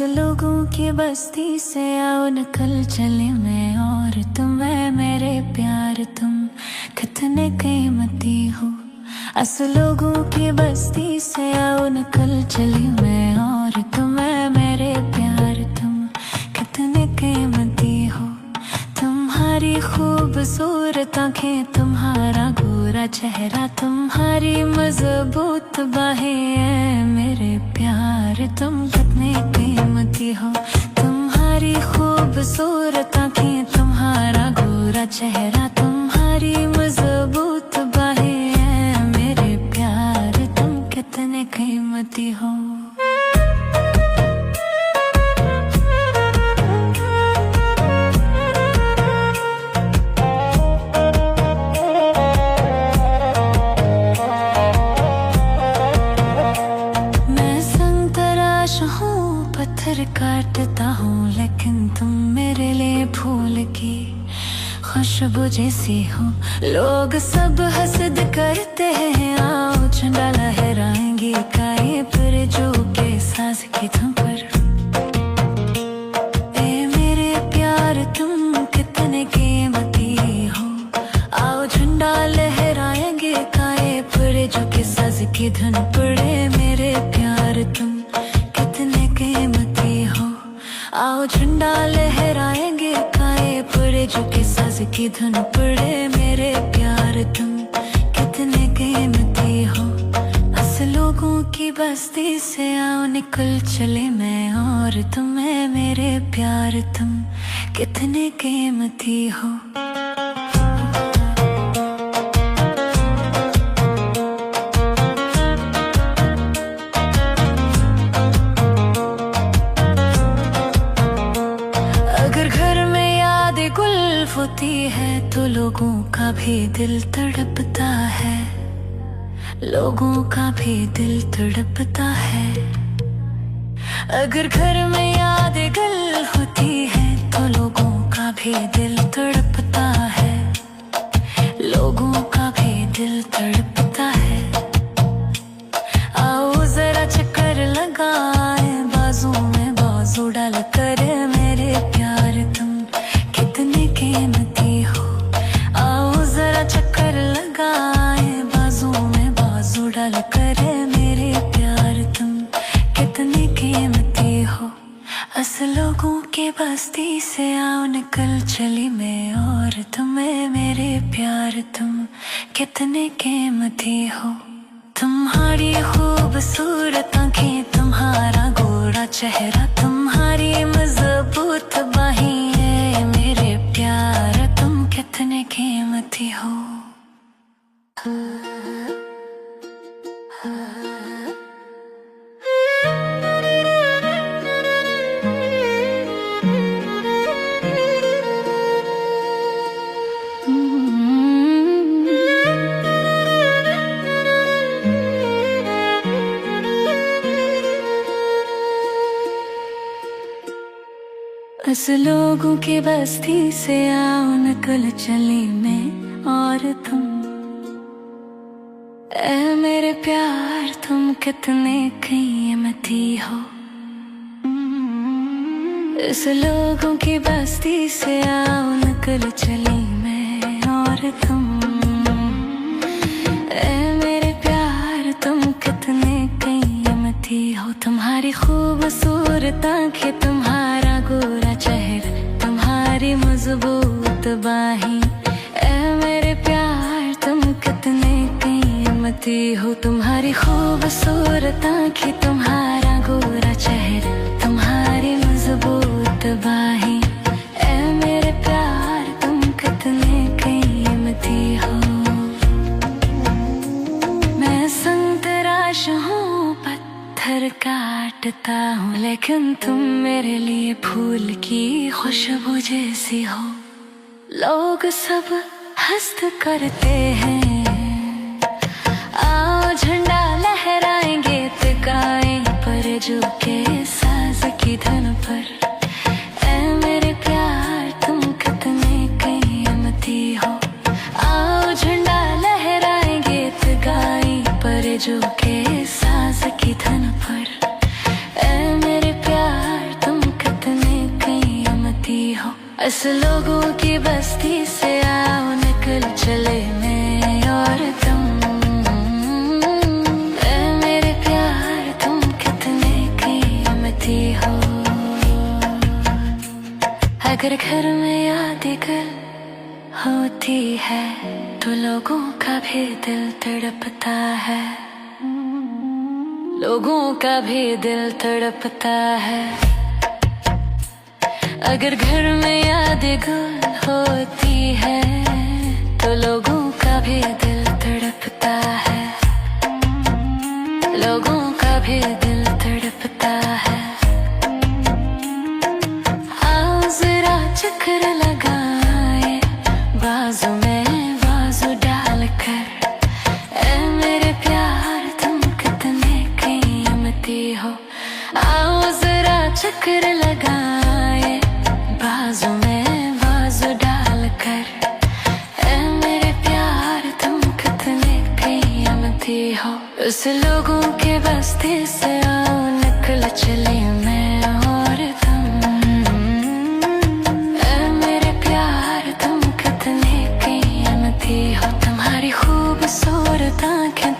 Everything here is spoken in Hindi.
लोगों की बस्ती से आओ निकल चले मैं और तुम है मेरे प्यार, तुम कितने कीमती हो। लोगों की बस्ती से आओ निकल चले मैं और तुम है मेरे प्यार, तुम कितने कीमती हो। तुम्हारी खूबसूरत आँखें, तुम्हारा गोरा चेहरा, तुम्हारी मजबूत बाहें है मेरे प्यार, तुम कितने कीमती हो। तुम्हारी खूबसूरत आँखें, तुम्हारा गोरा चेहरा, तुम्हारी मजबूत बाहें है मेरे प्यार, तुम कितने कीमती हो। पत्थर काटता हूँ लेकिन तुम मेरे लिए फूल की खुशबू जैसी हो। लोग सब हसद करते हैं, आओ झंडा लहराएंगे काए पर जो के साज की धुन पर। ए मेरे प्यार तुम कितने कीमती हो, आओ झंडा लहराएंगे काए पर जो के साज की धुन पड़े। मेरे प्यार तुम कितने कीमती हो, आओ झंडा लहराएंगे काए पड़े जो के साज की धुन पड़े। मेरे प्यार तुम कितने कीमती हो। लोगों की बस्ती से आओ निकल चले मैं और तुम है मेरे प्यार, तुम कितने कीमती हो। होती है तो लोगों का भी दिल तड़पता है, लोगों का भी दिल तड़पता है। अगर घर में यादें गुल होती है तो लोगों का भी दिल तड़पता है, लोगों का भी दिल तड़पता है। आओ जरा चक्कर लगाए बाजू में बाजू डाल कर, मेरे प्यार तुम कितने कीमती हो। आओ जरा चक्कर लगाए बाजू में बाजू डाल कर, मेरे प्यार तुम कितने कीमती हो। लोगों के बस्ती से आओ निकल चली मैं और तुम्हें मेरे प्यार, तुम कितने कीमती हो। तुम्हारी खूबसूरत आँखें, तुम्हारा गोरा चेहरा, तुम्हारी मजबूत बाहें है मेरे प्यार, तुम कितने कीमती हो। लोगों की बस्ती से आओ निकल चली मैं और तुम ऐ मेरे प्यार, तुम कितने कीमती हो। लोगों की बस्ती से आओ निकल चली मैं और तुम ऐ मेरे प्यार, तुम कितने कीमती हो। तुम्हारी खूबसूरत आँखें, तुम्हारा गोरा चेहरा, तुम्हारी मजबूत बाहें ऐ मेरे प्यार, तुम कितने कीमती हो। तुम्हारी खूबसूरत आँखें, तुम्हारा गोरा चेहरा, तुम्हारी मजबूत बाहें ऐ मेरे प्यार, तुम कितने कीमती हो। मैं संतराश हूँ, पत्थर काटता हूँ, लेकिन तुम मेरे लिए फूल की खुशबू जैसी हो। लोग सब हंस करते हैं, आओ झंडा लहराएंगे तिकाए पर जो के साज की धुन पर। ऐसे लोगों की बस्ती से आओ निकल चले मैं और तुम। ऐ मेरे प्यार तुम कितने कीमती हो। अगर घर में यादें होती है तो लोगों का भी दिल तड़पता है। लोगों का भी दिल तड़पता है। अगर घर में यादें गुल होती है तो लोगों का भी दिल तड़पता है। लोगों का भी दिल तड़पता है। आओ जरा चक्कर लगाए बाजू में बाजू डालकर। ऐ मेरे प्यार तुम कितने कीमती हो। आओ जरा चक्कर लगाए बाजू में बाजू डालकर। ऐ मेरे प्यार तुम कितने कीमती हो। उस लोगों के बस्ती से आओ निकल चले मैं और तुम। ऐ मेरे प्यार तुम कितने कीमती हो। तुम्हारी खूबसूरत आँखें